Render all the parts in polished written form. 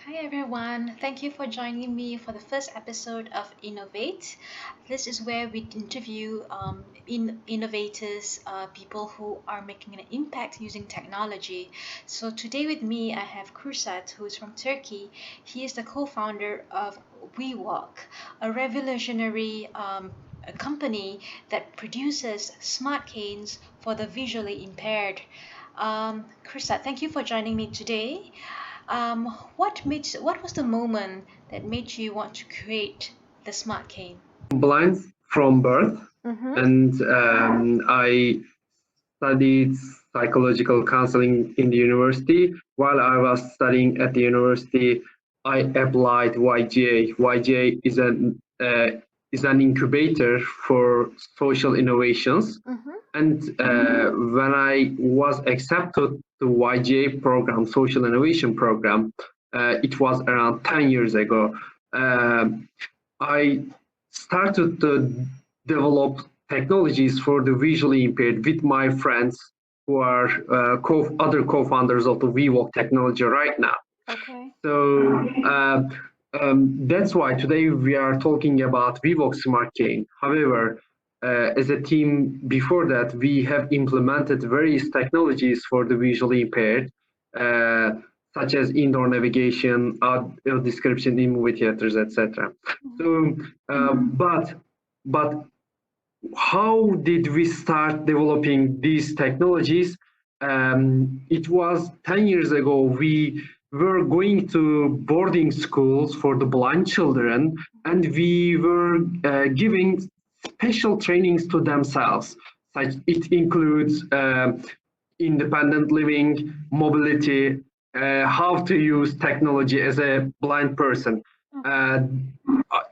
Hi everyone, thank you for joining me for the first episode of Innovate. This is where we interview innovators, people who are making an impact using technology. So today with me I have Kursat, who is from Turkey. He is the co-founder of WeWALK, a revolutionary a company that produces smart canes for the visually impaired. Kursat, thank you for joining me today. What was the moment that made you want to create the smart cane? Blind from birth, Mm-hmm. and I studied psychological counseling in the university. While I was studying at the university, I applied YGA. YGA is an incubator for social innovations. Mm-hmm. And when I was accepted to YGA program, Social Innovation Program, it was around 10 years ago. I started to develop technologies for the visually impaired with my friends who are other co-founders of the WeWALK technology right now. Okay. So that's why today we are talking about WeWALK Smart Cane. However, as a team before that, we have implemented various technologies for the visually impaired, uh, such as indoor navigation, audio description in movie theaters, etc. So, but how did we start developing these technologies? It was 10 years ago. We were going to boarding schools for the blind children, and we were giving special trainings to themselves. Such it includes independent living, mobility, how to use technology as a blind person. Uh,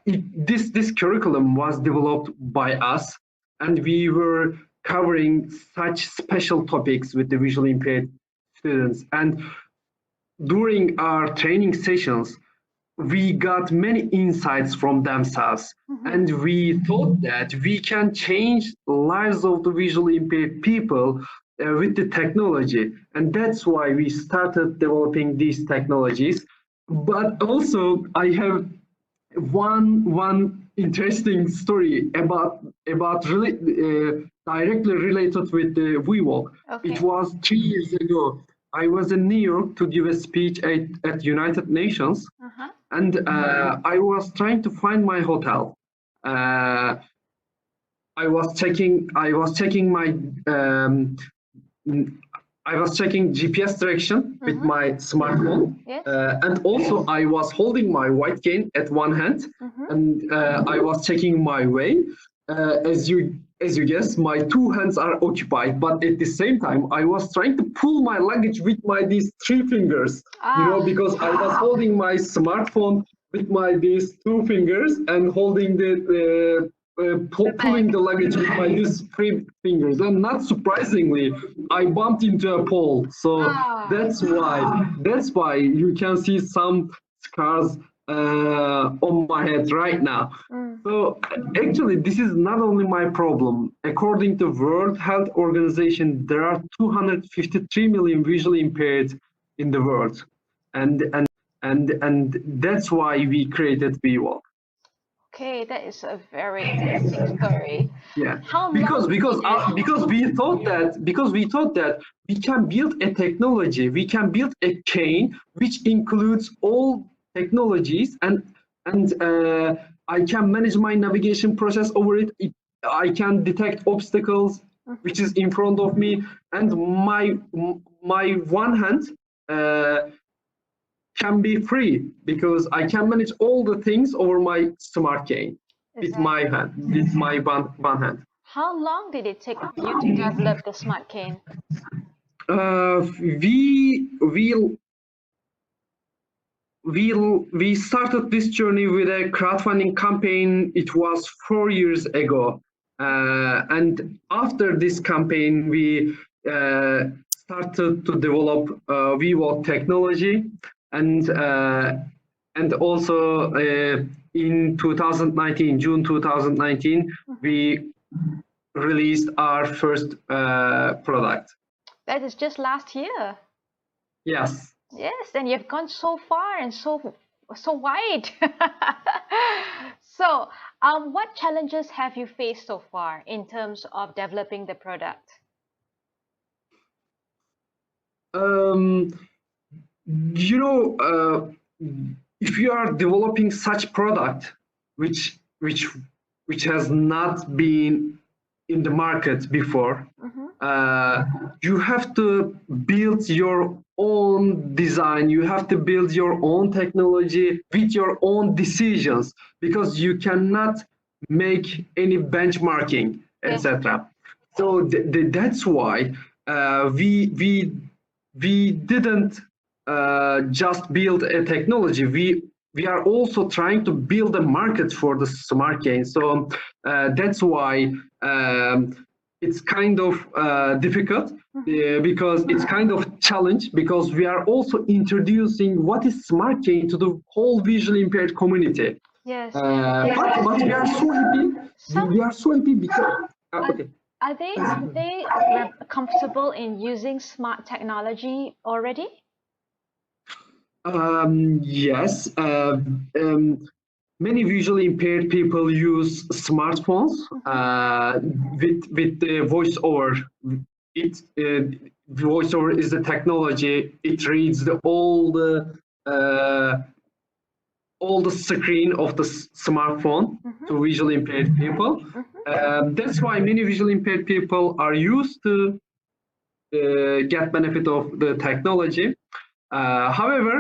this curriculum was developed by us, and we were covering such special topics with the visually impaired students. And during our training sessions, we got many insights from themselves, and we thought that we can change lives of the visually impaired people with the technology, and that's why we started developing these technologies. But also I have one interesting story about really directly related with the WeWalk. It Okay. was 3 years ago. I was in New York to give a speech at United Nations, Uh-huh. and I was trying to find my hotel. Uh, I was checking my I was checking GPS direction with Mm-hmm. my smartphone, Yes. and also I was holding my white cane at one hand, Mm-hmm. and I was checking my way. As you guess, my two hands are occupied, but at the same time, I was trying to pull my luggage with my these three fingers. Ah. Because I was holding my smartphone with my these two fingers and holding The pulling bag. the luggage with my these three fingers. And not surprisingly, I bumped into a pole. So Ah. that's why you can see some scars on my head right now. Mm. So actually, this is not only my problem. According to World Health Organization, there are 253 million visually impaired in the world, and that's why we created WeWalk. Okay, that is a very interesting story. Yeah, How because long because did it? uh, because we thought that we can build a technology, we can build a chain which includes all technologies, and I can manage my navigation process over it. I can detect obstacles which is in front of me, and my one hand uh, can be free because I can manage all the things over my smart chain with my Exactly. hand, with my one hand. How long did it take you to develop the smart cane? We started this journey with a crowdfunding campaign. It was 4 years ago, and after this campaign, we started to develop WeWalk technology, and also in 2019, June 2019, we released our first product. That is just last year. Yes. Yes, and you've gone so far and so wide. So, what challenges have you faced so far in terms of developing the product? Um, you know, if you are developing such product which which which has not been in the market before, Mm-hmm. you have to build your own design, you have to build your own technology with your own decisions, because you cannot make any benchmarking, Yes. etc. So that's why we didn't just build a technology. We are also trying to build a market for the smart cane. So that's why it's kind of difficult, because it's kind of challenge, because we are also introducing what is smart cane to the whole visually impaired community. Yes. But we are so happy. Some We are so happy because are, okay. are they comfortable in using smart technology already? Yes, many visually impaired people use smartphones Mm-hmm. with the voiceover. It voiceover is the technology. It reads uh, all the screen of the smartphone Mm-hmm. to visually impaired people. Mm-hmm. That's why many visually impaired people are used to get benefit of the technology. However,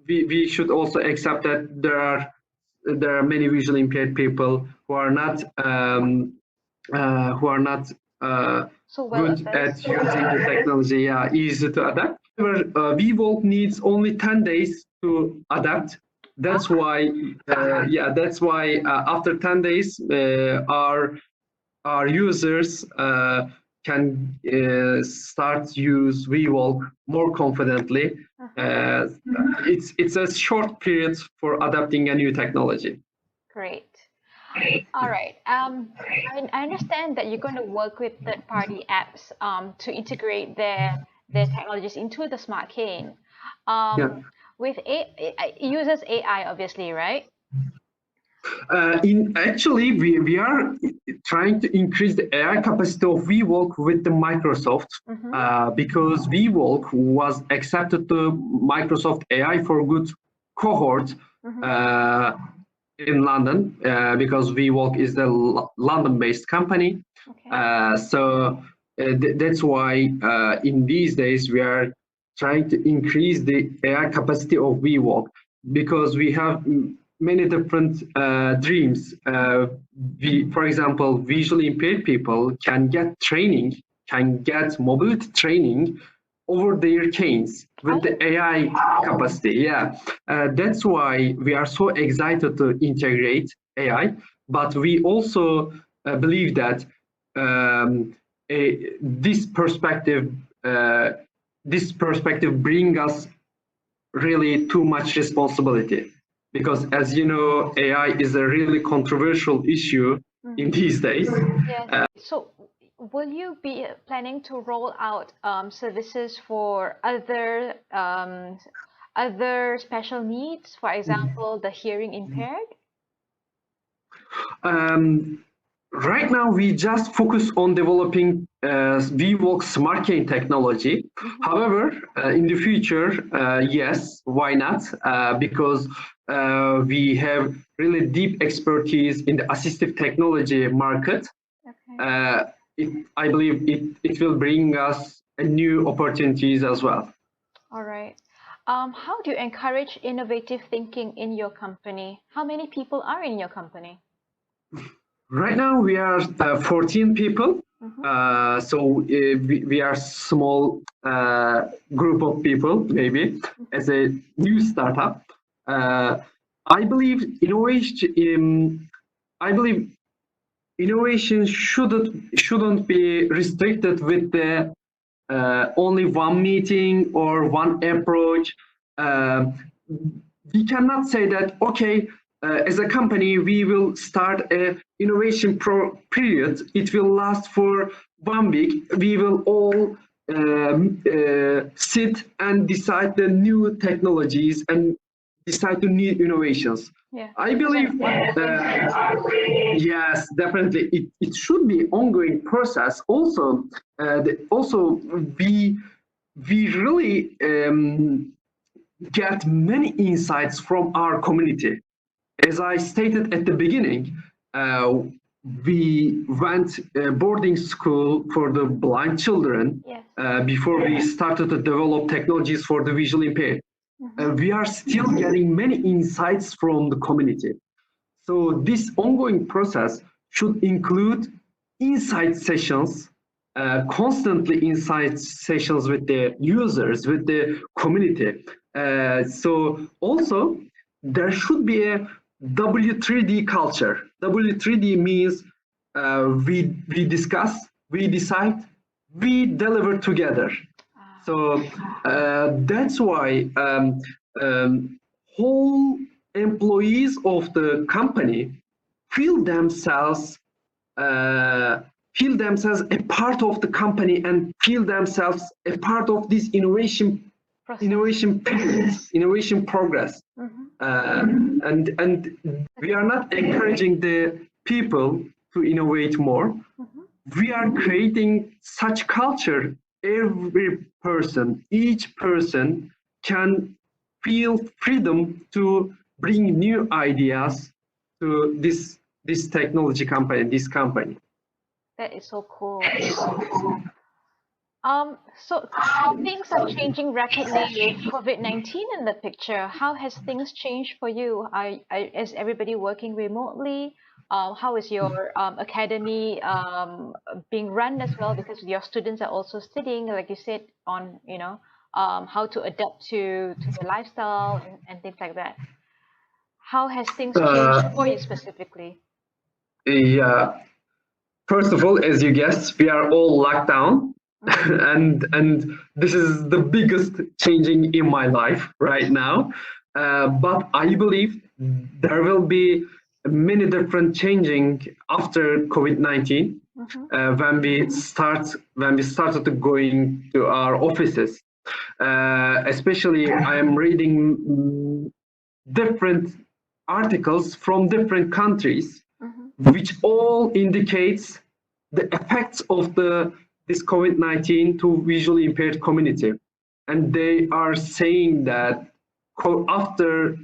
we should also accept that there are many visually impaired people who are not So well good at advanced. using the technology. Yeah, easy to adapt. However, WeWALK needs only 10 days to adapt. That's Ah, why, that's why after 10 days, our users can start use WeWalk more confidently. uh-huh. Uh, it's a short period for adapting a new technology. Great. All right. I understand that you're going to work with third-party apps to integrate their technologies into the smart cane. Yeah. With it uses AI, obviously, right? In actually, we are trying to increase the AI capacity of WeWalk with the Microsoft, Mm-hmm. because WeWalk was accepted to Microsoft AI for Good cohort Mm-hmm. uh, in London, because WeWalk is the London-based company. Okay. That's why in these days we are trying to increase the AI capacity of WeWalk, because we have many different dreams. For example, visually impaired people can get mobility training over their canes with the Oh, AI capacity. Yeah, that's why we are so excited to integrate AI. But we also believe that um, this perspective, uh, this perspective, bring us really too much responsibility, because as you know, AI is a really controversial issue in mm-hmm. these days. Yes. So, will you be planning to roll out services for other special needs, for example, the hearing impaired? Um, right now, we just focus on developing WeWalk Smart Cane technology. Mm-hmm. However, in the future, yes, why not? Because we have really deep expertise in the assistive technology market. Okay. Uh, I believe it will bring us new opportunities as well. All right. How do you encourage innovative thinking in your company? How many people are in your company? Right now we are 14 people, Mm-hmm. so we are small group of people, maybe Mm-hmm. as a new startup. Uh, I believe I believe innovation shouldn't be restricted with the only one meeting or one approach. Uh, we cannot say that, okay, as a company, we will start a innovation period. It will last for 1 week. We will all sit and decide the new technologies and decide the new innovations. Yeah. I believe, yes, definitely, it should be ongoing process. Also, also we really get many insights from our community. As I stated at the beginning, we went boarding school for the blind children Yes. before we started to develop technologies for the visually impaired. We are still getting many insights from the community. So this ongoing process should include insight sessions, constantly insight sessions with the users, with the community. So also there should be a W3D culture. W3D means we discuss, we decide, we deliver together. So that's why whole employees of the company feel themselves a part of the company and feel themselves a part of this innovation progress. And we are not encouraging the people to innovate more. We are creating such culture. Each person can feel freedom to bring new ideas to this technology company, this company. That is so cool. So things are changing rapidly with COVID-19 in the picture. How has things changed for you? Is everybody working remotely? How is your academy being run as well? Because your students are also studying, like you said, on how to adapt to the lifestyle and things like that. How has things changed for you specifically? Yeah. First of all, as you guessed, we are all locked down. and this is the biggest changing in my life right now. But I believe there will be many different changing after COVID-19 when we started to going to our offices. Especially, I am reading different articles from different countries, which all indicates the effects of this COVID-19 to visually impaired community. And they are saying that after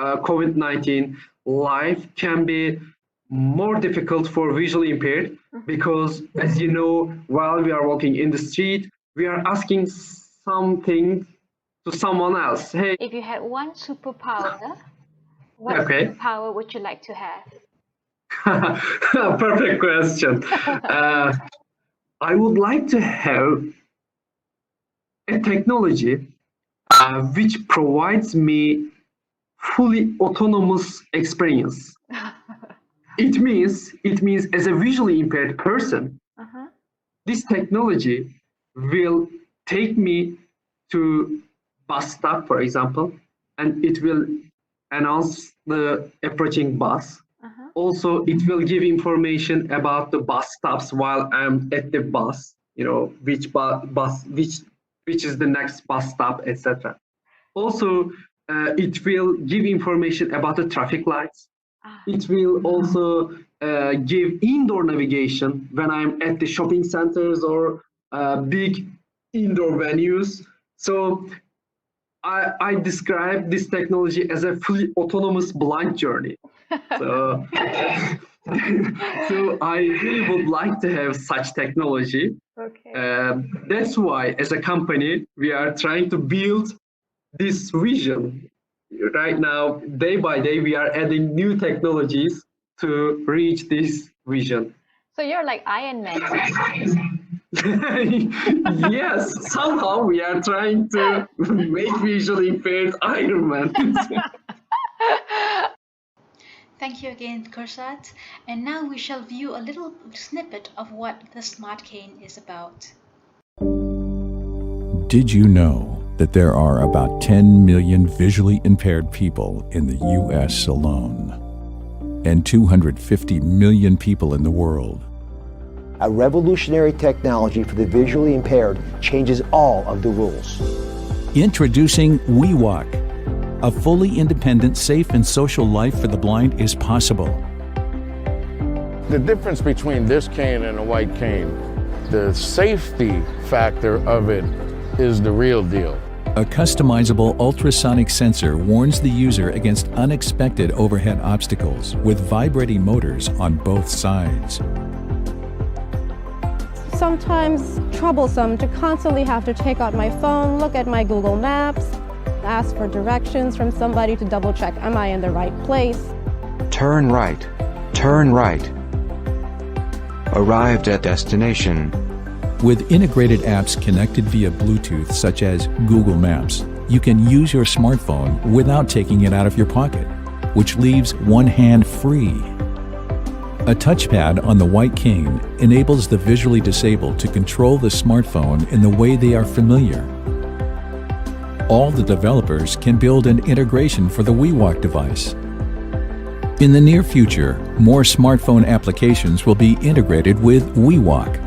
COVID-19, life can be more difficult for visually impaired because, as you know, while we are walking in the street, we are asking something to someone else. Hey, if you had one superpower, what superpower would you like to have? Perfect question. I would like to have a technology which provides me fully autonomous experience. It means as a visually impaired person, this technology will take me to bus stop, for example, and it will announce the approaching bus. Also, it will give information about the bus stops while I'm at the bus, which is the next bus stop, etc. Also, it will give information about the traffic lights. It will also give indoor navigation when I'm at the shopping centers or big indoor venues. So I describe this technology as a fully autonomous blind journey. So, so I really would like to have such technology. That's why, as a company, we are trying to build this vision. Right now, day by day, we are adding new technologies to reach this vision. So you're like Iron Man. Yes, somehow we are trying to make visually impaired Iron Man. Thank you again, Kursat. And now we shall view a little snippet of what the Smart Cane is about. Did you know that there are about 10 million visually impaired people in the US alone, and 250 million people in the world? A revolutionary technology for the visually impaired changes all of the rules. Introducing WeWALK. A fully independent, safe, and social life for the blind is possible. The difference between this cane and a white cane, the safety factor of it is the real deal. A customizable ultrasonic sensor warns the user against unexpected overhead obstacles with vibrating motors on both sides. Sometimes troublesome to constantly have to take out my phone, look at my Google Maps, ask for directions from somebody to double check, am I in the right place? Turn right. Turn right. Arrived at destination. With integrated apps connected via Bluetooth, such as Google Maps, you can use your smartphone without taking it out of your pocket, which leaves one hand free. A touchpad on the white cane enables the visually disabled to control the smartphone in the way they are familiar. All the developers can build an integration for the WeWALK device. In the near future, more smartphone applications will be integrated with WeWALK.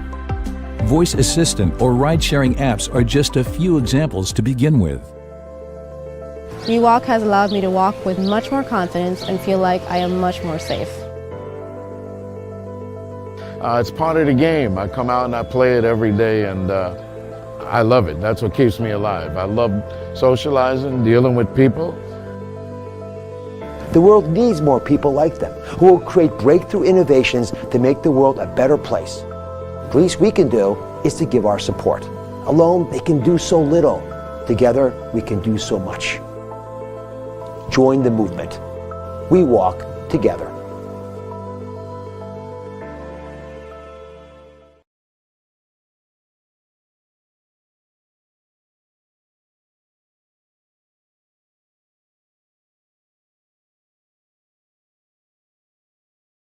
Voice assistant or ride-sharing apps are just a few examples to begin with. WeWALK has allowed me to walk with much more confidence and feel like I am much more safe. It's part of the game. I come out and I play it every day, and I love it. That's what keeps me alive. I love socializing, dealing with people. The world needs more people like them who will create breakthrough innovations to make the world a better place. The least we can do is to give our support. Alone, they can do so little. Together, we can do so much. Join the movement. We walk together.